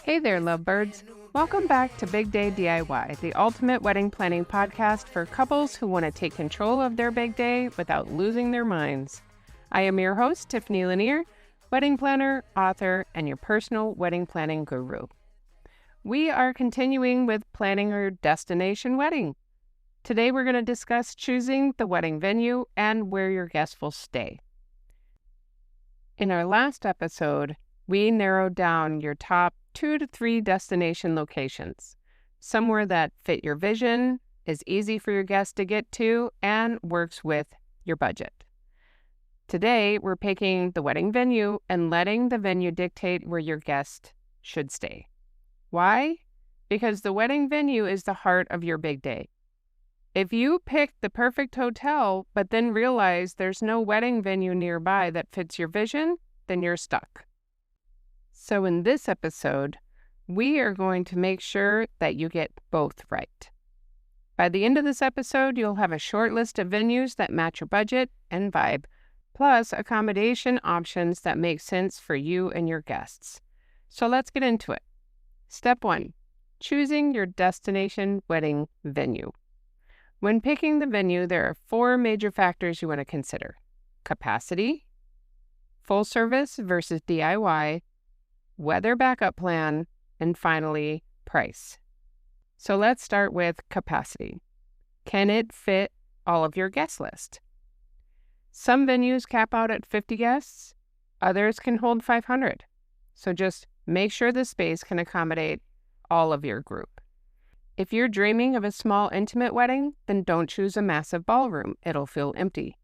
Hey there, lovebirds. Welcome back to Big Day DIY, the ultimate wedding planning podcast for couples who want to take control of their big day without losing their minds. I am your host, Tiffany Lanier, wedding planner, author, and your personal wedding planning guru. We are continuing with planning your destination wedding. Today, we're going to discuss choosing the wedding venue and where your guests will stay. In our last episode, we narrowed down your top 2 to 3 destination locations, somewhere that fit your vision, is easy for your guests to get to, and works with your budget. Today, we're picking the wedding venue and letting the venue dictate where your guest should stay. Why? Because the wedding venue is the heart of your big day. If you pick the perfect hotel, but then realize there's no wedding venue nearby that fits your vision, then you're stuck. So in this episode, we are going to make sure that you get both right. By the end of this episode, you'll have a short list of venues that match your budget and vibe, plus accommodation options that make sense for you and your guests. So let's get into it. Step 1, choosing your destination wedding venue. When picking the venue, there are 4 major factors you want to consider: capacity, full service versus DIY, weather backup plan, and finally, price. So let's start with capacity. Can it fit all of your guest list? Some venues cap out at 50 guests, others can hold 500. So just make sure the space can accommodate all of your group. If you're dreaming of a small, intimate wedding, then don't choose a massive ballroom. It'll feel empty.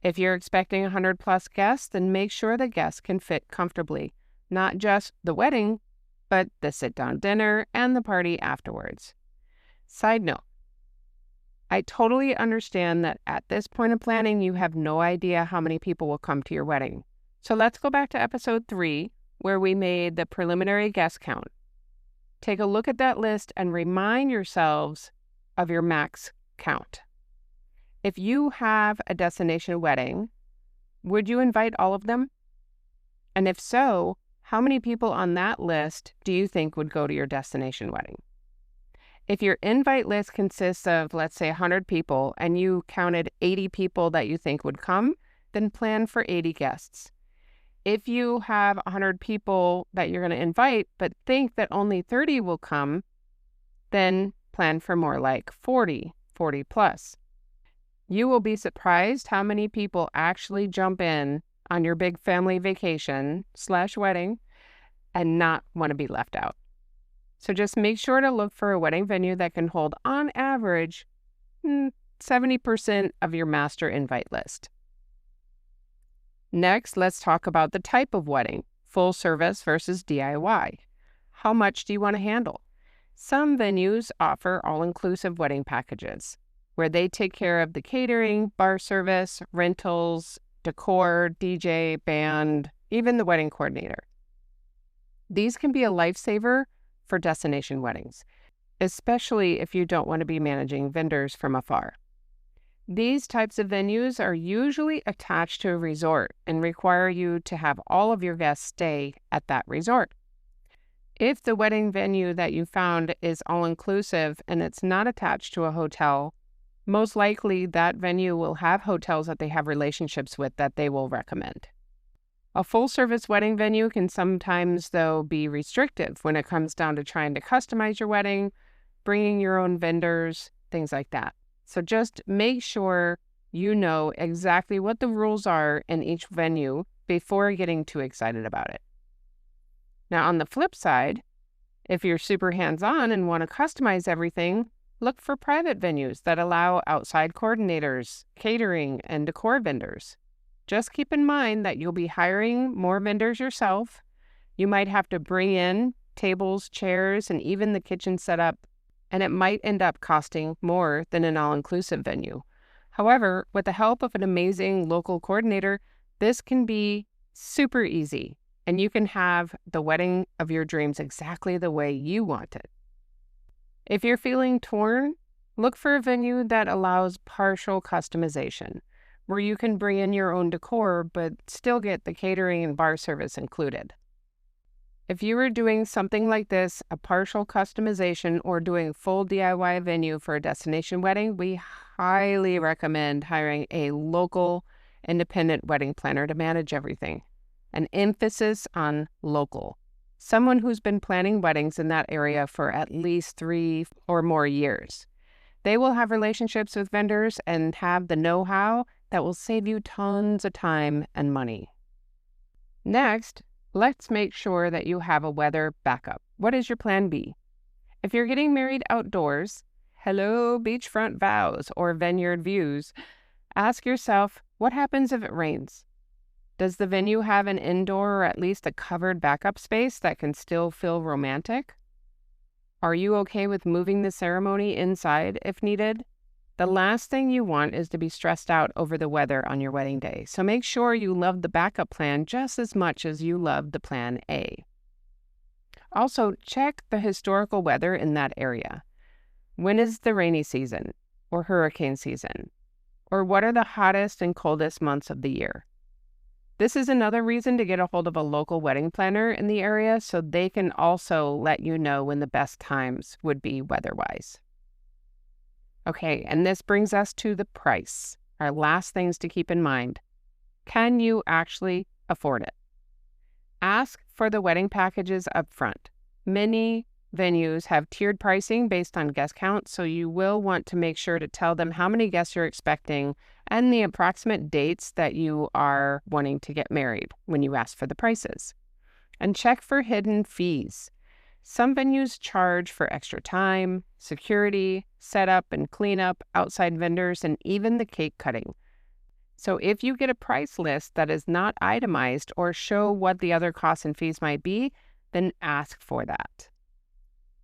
If you're expecting 100 plus guests, then make sure the guests can fit comfortably. Not just the wedding, but the sit-down dinner and the party afterwards. Side note, I totally understand that at this point of planning, you have no idea how many people will come to your wedding. So let's go back to episode 3, where we made the preliminary guest count. Take a look at that list and remind yourselves of your max count. If you have a destination wedding, would you invite all of them? And if so, how many people on that list do you think would go to your destination wedding? If your invite list consists of, let's say, 100 people, and you counted 80 people that you think would come, then plan for 80 guests. If you have 100 people that you're going to invite, but think that only 30 will come, then plan for more like 40 plus. You will be surprised how many people actually jump in on your big family vacation/wedding and not want to be left out. So just make sure to look for a wedding venue that can hold, on average, 70% of your master invite list. Next, let's talk about the type of wedding, full service versus DIY. How much do you want to handle? Some venues offer all-inclusive wedding packages, where they take care of the catering, bar service, rentals, decor, DJ, band, even the wedding coordinator. These can be a lifesaver for destination weddings, especially if you don't want to be managing vendors from afar. These types of venues are usually attached to a resort and require you to have all of your guests stay at that resort. If the wedding venue that you found is all-inclusive and it's not attached to a hotel, most likely that venue will have hotels that they have relationships with that they will recommend. A full-service wedding venue can sometimes, though, be restrictive when it comes down to trying to customize your wedding, bringing your own vendors, things like that. So just make sure you know exactly what the rules are in each venue before getting too excited about it. Now, on the flip side, if you're super hands-on and want to customize everything, look for private venues that allow outside coordinators, catering, and decor vendors. Just keep in mind that you'll be hiring more vendors yourself. You might have to bring in tables, chairs, and even the kitchen setup, and it might end up costing more than an all-inclusive venue. However, with the help of an amazing local coordinator, this can be super easy, and you can have the wedding of your dreams exactly the way you want it. If you're feeling torn, look for a venue that allows partial customization, where you can bring in your own decor but still get the catering and bar service included. If you are doing something like this, a partial customization or doing full DIY venue for a destination wedding, we highly recommend hiring a local independent wedding planner to manage everything. An emphasis on local. Someone who's been planning weddings in that area for at least 3 or more years. They will have relationships with vendors and have the know-how that will save you tons of time and money. Next, let's make sure that you have a weather backup. What is your plan B? If you're getting married outdoors, hello beachfront vows or vineyard views, ask yourself, what happens if it rains? Does the venue have an indoor or at least a covered backup space that can still feel romantic? Are you okay with moving the ceremony inside if needed? The last thing you want is to be stressed out over the weather on your wedding day, so make sure you love the backup plan just as much as you love the plan A. Also, check the historical weather in that area. When is the rainy season or hurricane season? Or what are the hottest and coldest months of the year? This is another reason to get a hold of a local wedding planner in the area so they can also let you know when the best times would be weather-wise. Okay, and this brings us to the price. Our last things to keep in mind. Can you actually afford it? Ask for the wedding packages up front. Many venues have tiered pricing based on guest count, so you will want to make sure to tell them how many guests you're expecting and the approximate dates that you are wanting to get married when you ask for the prices. And check for hidden fees. Some venues charge for extra time, security, setup and cleanup, outside vendors, and even the cake cutting. So if you get a price list that is not itemized or show what the other costs and fees might be, then ask for that.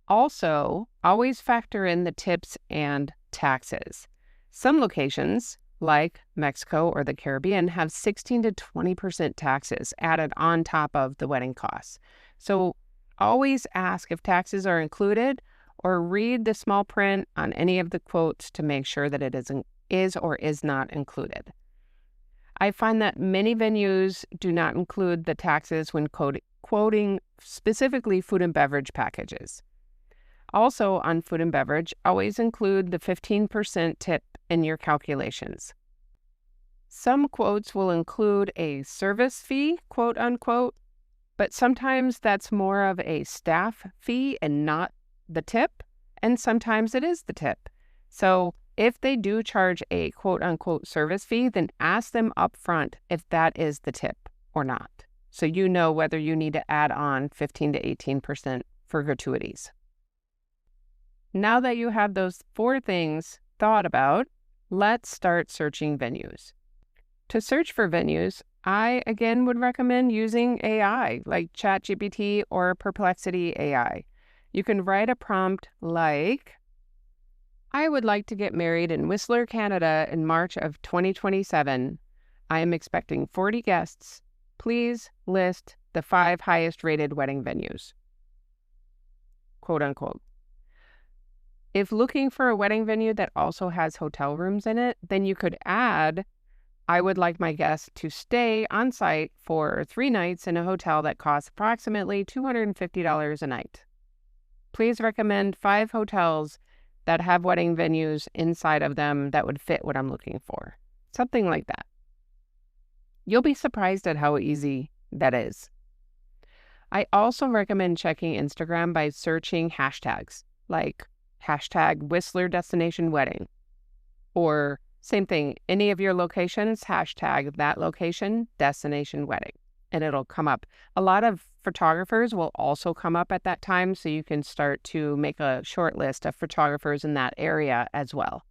Also, always factor in the tips and taxes. Some locations, like Mexico or the Caribbean, have 16 to 20% taxes added on top of the wedding costs. So always ask if taxes are included or read the small print on any of the quotes to make sure that it is or is not included. I find that many venues do not include the taxes when quoting specifically food and beverage packages. Also, on food and beverage, always include the 15% tip in your calculations. Some quotes will include a service fee, quote unquote, but sometimes that's more of a staff fee and not the tip, and sometimes it is the tip. So if they do charge a quote unquote service fee, then ask them up front if that is the tip or not, so you know whether you need to add on 15 to 18% for gratuities. Now that you have those 4 things thought about, let's start searching venues. To search for venues, I again would recommend using AI like ChatGPT or Perplexity AI. You can write a prompt like, I would like to get married in Whistler, Canada in March of 2027. I am expecting 40 guests. Please list the 5 highest rated wedding venues. Quote unquote. If looking for a wedding venue that also has hotel rooms in it, then you could add, I would like my guests to stay on site for 3 nights in a hotel that costs approximately $250 a night. Please recommend 5 hotels that have wedding venues inside of them that would fit what I'm looking for. Something like that. You'll be surprised at how easy that is. I also recommend checking Instagram by searching hashtags like hashtag Whistler Destination Wedding, or same thing, any of your locations, hashtag that location, destination wedding, and it'll come up. A lot of photographers will also come up at that time, so you can start to make a short list of photographers in that area as well.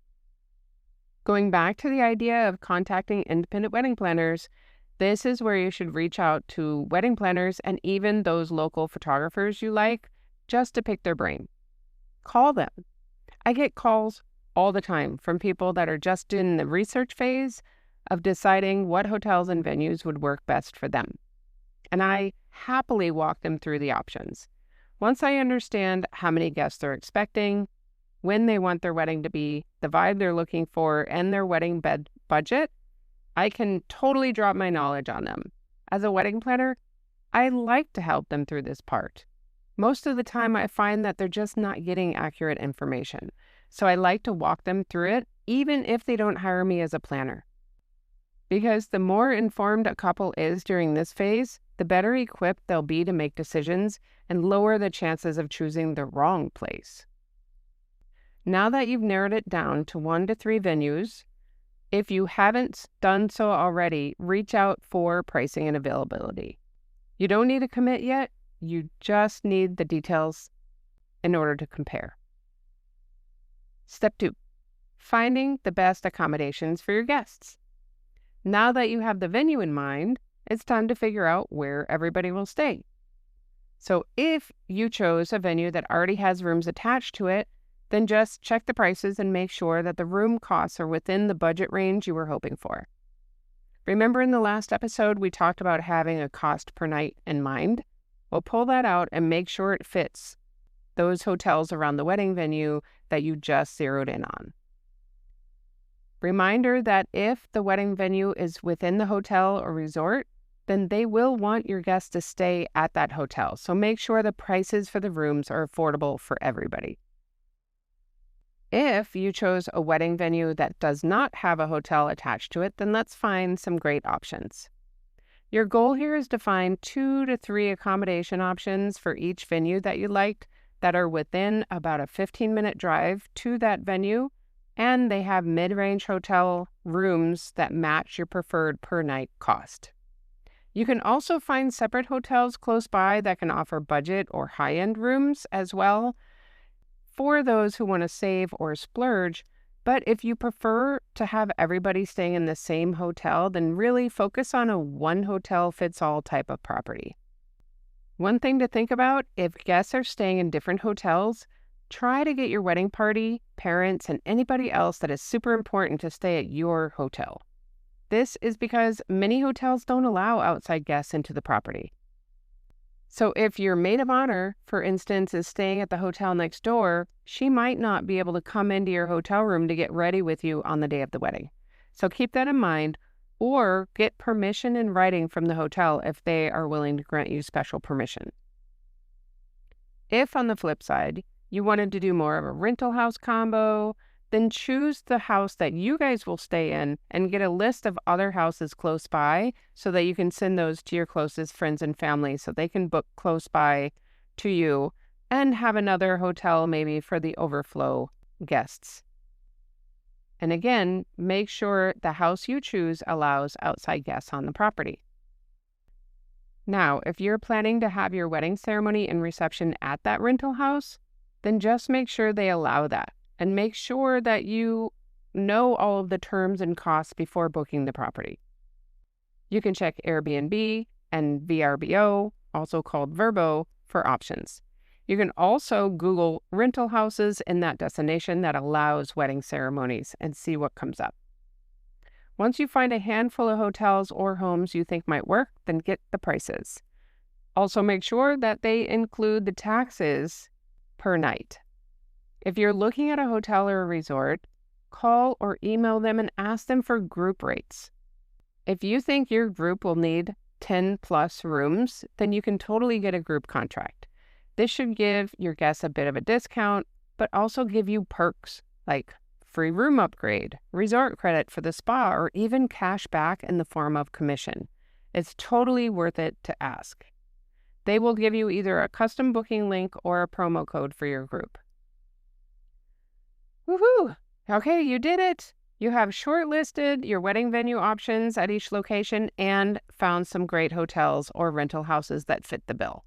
Going back to the idea of contacting independent wedding planners, this is where you should reach out to wedding planners and even those local photographers you like, just to pick their brain. Call them. I get calls all the time from people that are just in the research phase of deciding what hotels and venues would work best for them. And I happily walk them through the options. Once I understand how many guests they're expecting, when they want their wedding to be, the vibe they're looking for, and their wedding budget, I can totally drop my knowledge on them. As a wedding planner, I like to help them through this part. Most of the time, I find that they're just not getting accurate information. So I like to walk them through it, even if they don't hire me as a planner. Because the more informed a couple is during this phase, the better equipped they'll be to make decisions and lower the chances of choosing the wrong place. Now that you've narrowed it down to 1 to 3 venues, if you haven't done so already, reach out for pricing and availability. You don't need to commit yet, you just need the details in order to compare. Step 2, finding the best accommodations for your guests. Now that you have the venue in mind, it's time to figure out where everybody will stay. So if you chose a venue that already has rooms attached to it, then just check the prices and make sure that the room costs are within the budget range you were hoping for. Remember in the last episode, we talked about having a cost per night in mind? Well, pull that out and make sure it fits those hotels around the wedding venue that you just zeroed in on. Reminder that if the wedding venue is within the hotel or resort, then they will want your guests to stay at that hotel. So make sure the prices for the rooms are affordable for everybody. If you chose a wedding venue that does not have a hotel attached to it, then let's find some great options. Your goal here is to find 2 to 3 accommodation options for each venue that you liked that are within about a 15-minute drive to that venue, and they have mid-range hotel rooms that match your preferred per-night cost. You can also find separate hotels close by that can offer budget or high-end rooms as well for those who want to save or splurge. But if you prefer to have everybody staying in the same hotel, then really focus on a one-hotel-fits-all type of property. One thing to think about, if guests are staying in different hotels, try to get your wedding party, parents, and anybody else that is super important to stay at your hotel. This is because many hotels don't allow outside guests into the property. So if your maid of honor, for instance, is staying at the hotel next door, she might not be able to come into your hotel room to get ready with you on the day of the wedding. So keep that in mind, or get permission in writing from the hotel if they are willing to grant you special permission. If, on the flip side, you wanted to do more of a rental house combo, then choose the house that you guys will stay in and get a list of other houses close by so that you can send those to your closest friends and family so they can book close by to you and have another hotel maybe for the overflow guests. And again, make sure the house you choose allows outside guests on the property. Now, if you're planning to have your wedding ceremony and reception at that rental house, then just make sure they allow that. And make sure that you know all of the terms and costs before booking the property. You can check Airbnb and VRBO, also called Vrbo, for options. You can also Google rental houses in that destination that allows wedding ceremonies and see what comes up. Once you find a handful of hotels or homes you think might work, then get the prices. Also make sure that they include the taxes per night. If you're looking at a hotel or a resort, call or email them and ask them for group rates. If you think your group will need 10 plus rooms, then you can totally get a group contract. This should give your guests a bit of a discount, but also give you perks like free room upgrade, resort credit for the spa, or even cash back in the form of commission. It's totally worth it to ask. They will give you either a custom booking link or a promo code for your group. Woohoo! Okay, you did it! You have shortlisted your wedding venue options at each location and found some great hotels or rental houses that fit the bill.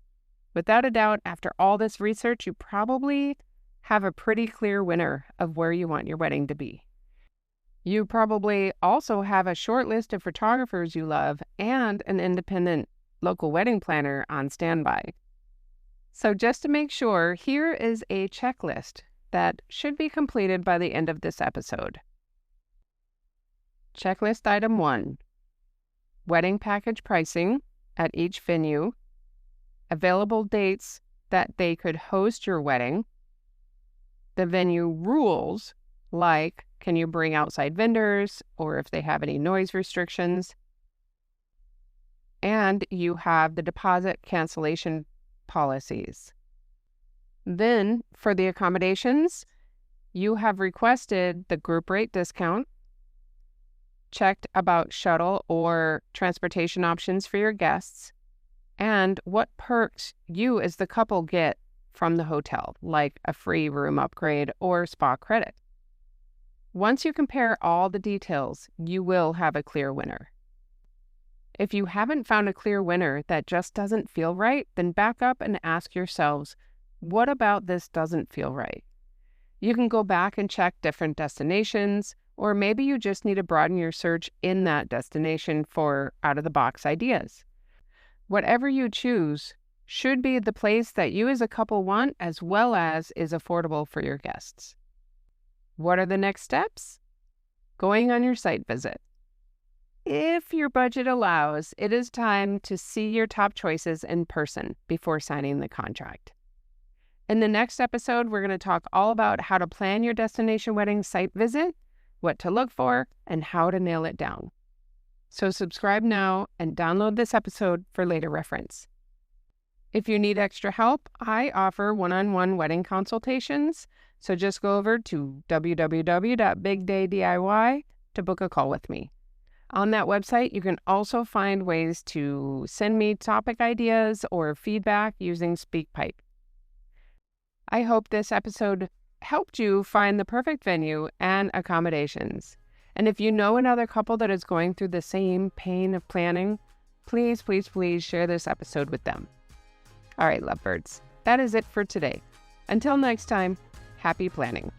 Without a doubt, after all this research, you probably have a pretty clear winner of where you want your wedding to be. You probably also have a short list of photographers you love and an independent local wedding planner on standby. So just to make sure, here is a checklist that should be completed by the end of this episode. Checklist item 1, wedding package pricing at each venue, available dates that they could host your wedding, the venue rules like Can you bring outside vendors, or if they have any noise restrictions? And you have the deposit cancellation policies. Then for the accommodations, you have requested the group rate discount, checked about shuttle or transportation options for your guests, and what perks you as the couple get from the hotel, like a free room upgrade or spa credit. Once you compare all the details, you will have a clear winner. If you haven't found a clear winner that just doesn't feel right, then back up and ask yourselves, what about this doesn't feel right? You can go back and check different destinations, or maybe you just need to broaden your search in that destination for out-of-the-box ideas. Whatever you choose should be the place that you as a couple want, as well as is affordable for your guests. What are the next steps? Going on your site visit. If your budget allows, it is time to see your top choices in person before signing the contract. In the next episode, we're going to talk all about how to plan your destination wedding site visit, what to look for, and how to nail it down. So subscribe now and download this episode for later reference. If you need extra help, I offer one-on-one wedding consultations, so just go over to www.bigdaydiy to book a call with me. On that website, you can also find ways to send me topic ideas or feedback using SpeakPipe. I hope this episode helped you find the perfect venue and accommodations. And if you know another couple that is going through the same pain of planning, please, please, please share this episode with them. All right, lovebirds, that is it for today. Until next time, happy planning.